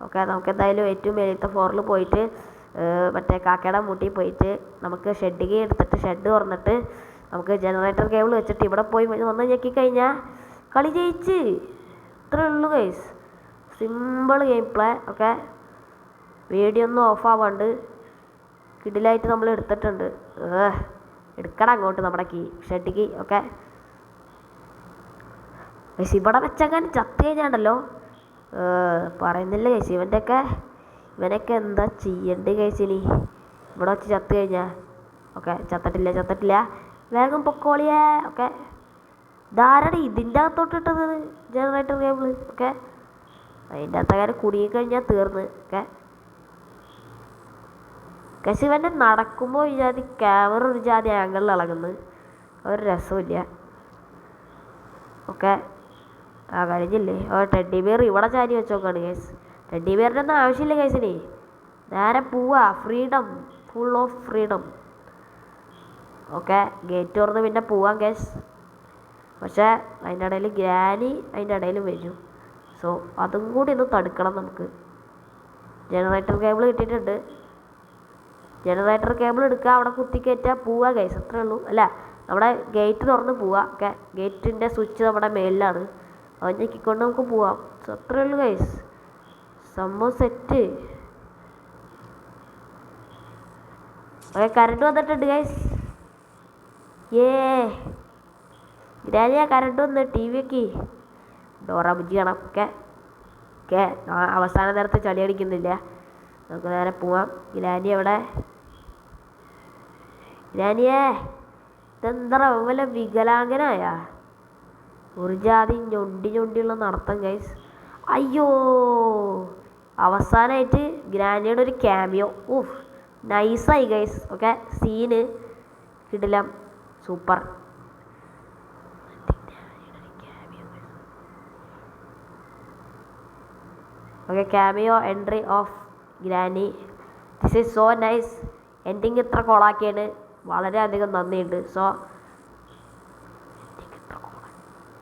ഓക്കെ നമുക്ക് എന്തായാലും ഏറ്റവും മേലത്തെ ഫ്ലോറിൽ പോയിട്ട് മറ്റേ കാക്കയുടെ മൂട്ടി പോയിട്ട് നമുക്ക് ഷെഡ് എടുത്തിട്ട് ഷെഡ് തുറന്നിട്ട് നമുക്ക് ജനറേറ്റർ കേബിൾ വെച്ചിട്ട് ഇവിടെ പോയി വന്ന് ഞെക്കിക്കഴിഞ്ഞാൽ കളി ജയിച്ച്. ഇത്രേ ഉള്ളൂ guys. Simple game play. Okay video ഒന്നും ഓഫാവാണ്ട് കിടിലായിട്ട് നമ്മൾ എടുത്തിട്ടുണ്ട്. എടുക്കണം അങ്ങോട്ട് നമ്മുടെ ഷെഡിക്ക്. ഓക്കെ ഗൈസ് ഇവിടെ വെച്ചങ്ങനെ ചത്ത് കഴിഞ്ഞാണ്ടല്ലോ പറയുന്നില്ല ഗൈസ്. ഇവനൊക്കെ എന്താ ചെയ്യണ്ടേ ഗൈസ് ഇനി ഇവിടെ വെച്ച് ചത്ത് കഴിഞ്ഞാൽ. ഓക്കെ ചത്തിട്ടില്ല. വേഗം പൊക്കോളിയേ. ഓക്കെ ധാരാളം ഇതിൻ്റെ അകത്തോട്ടിട്ടത് ജനറേറ്റർ കേബിൾ. ഓക്കെ അതിൻ്റെ അകത്തകാരം കുടുങ്ങിക്കഴിഞ്ഞാൽ തീർന്ന്. ഓക്കെ ഗൈസ് ഇവൻ്റെ നടക്കുമ്പോൾ ഒരു ജാതി ക്യാമറ ഒരു ജാതി ആംഗിളിൽ ഇളകുന്നു. ഒരു രസമില്ല. ഓക്കെ കഴിഞ്ഞില്ലേ? ടെഡ്ഡി ബിയർ ഇവിടെ ചാരി വെച്ച് നോക്കാണ് ഗൈസ്. ടെഡ്ഡി ബിയറിൻ്റെ ഒന്നും ആവശ്യമില്ല ഗൈസിന്. നേരെ പോവാ. Freedom, full of freedom. Okay gate തുറന്ന് പിന്നെ പോവാം ഗൈസ്. പക്ഷേ അതിൻ്റെ ഇടയിൽ ഗ്രാനി അതിൻ്റെ ഇടയിൽ വരും. സോ അതും കൂടി ഒന്ന് തടുക്കണം നമുക്ക്. ജനറേറ്റർ കേബിൾ കിട്ടിയിട്ടുണ്ട്. ജനറേറ്റർ കേബിൾ എടുക്കുക, അവിടെ കുത്തിക്കയറ്റുക, പോവുക ഗൈസ്. അത്രേ ഉള്ളൂ. അല്ല നമ്മുടെ ഗേറ്റ് തുറന്ന് പോവുക. ഓക്കെ ഗേറ്റിൻ്റെ സ്വിച്ച് നമ്മുടെ മേലിലാണ്. അത് ഞെക്കിക്കൊണ്ട് നമുക്ക് പോവാം. സോ അത്രേ ഉള്ളൂ ഗൈസ്. സംഭവം സെറ്റ്. ഓക്കെ കറണ്ട് വന്നിട്ടുണ്ട് ഗൈസ്. ഗ്രാനിയ കറണ്ട് വന്ന് ടി വി ഒക്കെ ഡോറ ബുജ്ജി കാണാം. ഓക്കെ അവസാന നേരത്തെ ചളി അടിക്കുന്നില്ല. നമുക്ക് നേരെ പോവാം. ഗ്രാനി എവിടെ? ഗ്രാനിയേ ഇതെന്താ വല്ല വികലാംഗനായ ഒരു ജാതി ഞൊണ്ടിയുള്ള നടത്തം ഗൈസ്. അയ്യോ അവസാനമായിട്ട് ഗ്രാനിയുടെ ഒരു ക്യാമിയോ. നൈസായി ഗൈസ്. ഓക്കെ സീന് കിടിലം super. Okay cameo entry of granny. This is so nice. Ending ഇത്ര കോളാക്കിയാണ് വളരെയധികം നന്ദിയുണ്ട്. സോ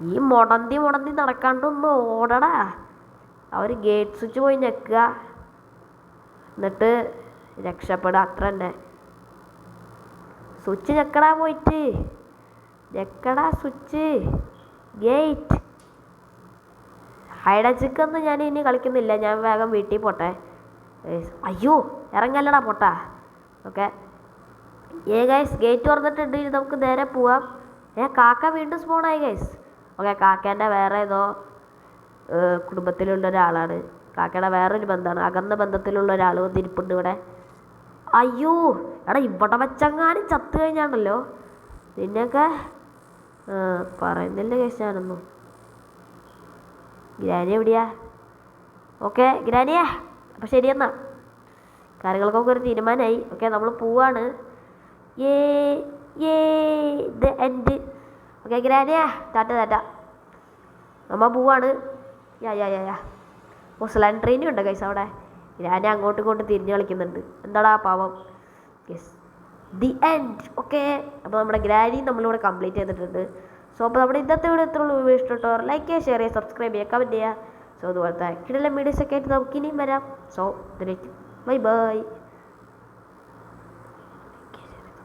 ഈ മുടന്തി നടക്കാണ്ടൊന്ന് ഓടടാ. അവർ ഗേറ്റ് സ്വിച്ച് പോയി ഞെക്കുക, എന്നിട്ട് രക്ഷപ്പെടുക. അത്ര തന്നെ. സ്വിച്ച് ഞെക്കടാ, പോയിട്ട് ഞെക്കടാ switch. Gate hide and seek ഒന്നും ഞാൻ ഇനി കളിക്കുന്നില്ല. ഞാൻ വേഗം വീട്ടിൽ പോട്ടെ. അയ്യോ ഇറങ്ങല്ലടാ പോട്ടാ. ഓക്കെ ഗൈസ് ഗേറ്റ് തുറന്നിട്ടുണ്ട്. ഇനി നമുക്ക് നേരെ പോവാം. കാക്ക വീണ്ടും സ്പോണായി ഗൈസ്. ഓക്കെ കാക്കേൻ്റെ വേറെ ഏതോ കുടുംബത്തിലുള്ള ഒരാളാണ്. കാക്കയുടെ വേറൊരു ബന്ധമാണ്. അകന്ന ബന്ധത്തിലുള്ള ഒരാൾ വന്നിരിപ്പുണ്ട് ഇവിടെ. അയ്യോ എടാ ഇവിടെ വെച്ചെങ്ങാനും ചത്തു കഴിഞ്ഞാണല്ലോ നിന്നെയൊക്കെ പറയുന്നില്ല ഗൈസ് ഞാനൊന്നും. ഗ്രാനി എവിടെയാ? ഓക്കെ ഗ്രാനിയാ അപ്പോൾ ശരിയെന്നാ, കാര്യങ്ങൾക്കൊക്കെ ഒരു തീരുമാനമായി. ഓക്കെ, നമ്മൾ പോവാണ്. The end. ഓക്കെ ഗ്രാനിയാ, ടാറ്റ. നമ്മൾ പോവാണ്. യാ ഓ സ്ലൻഡറിനും ഉണ്ട് ഗൈസ് അവിടെ. ഗ്രാനി അങ്ങോട്ടും ഇങ്ങോട്ടും തിരിഞ്ഞ് കളിക്കുന്നുണ്ട്. എന്താടാ പാവം. Yes, the end. ഓക്കെ, അപ്പോൾ നമ്മുടെ ഗ്രാനി നമ്മളിവിടെ കംപ്ലീറ്റ് ചെയ്തിട്ടുണ്ട്. സോ അപ്പോൾ നമ്മുടെ ഇന്നത്തെ വീഡിയോ എത്ര ഉള്ളൂ. ഇഷ്ടപ്പെട്ടോ ലൈക്ക് ചെയ്യുക, ഷെയർ ചെയ്യുക, സബ്സ്ക്രൈബ് ചെയ്യുക, കമൻറ്റ് ചെയ്യുക. സോ അതുപോലത്തെ കിടലം വീഡിയോസൊക്കെ ആയിട്ട് നമുക്ക് ഇനിയും വരാം. So by.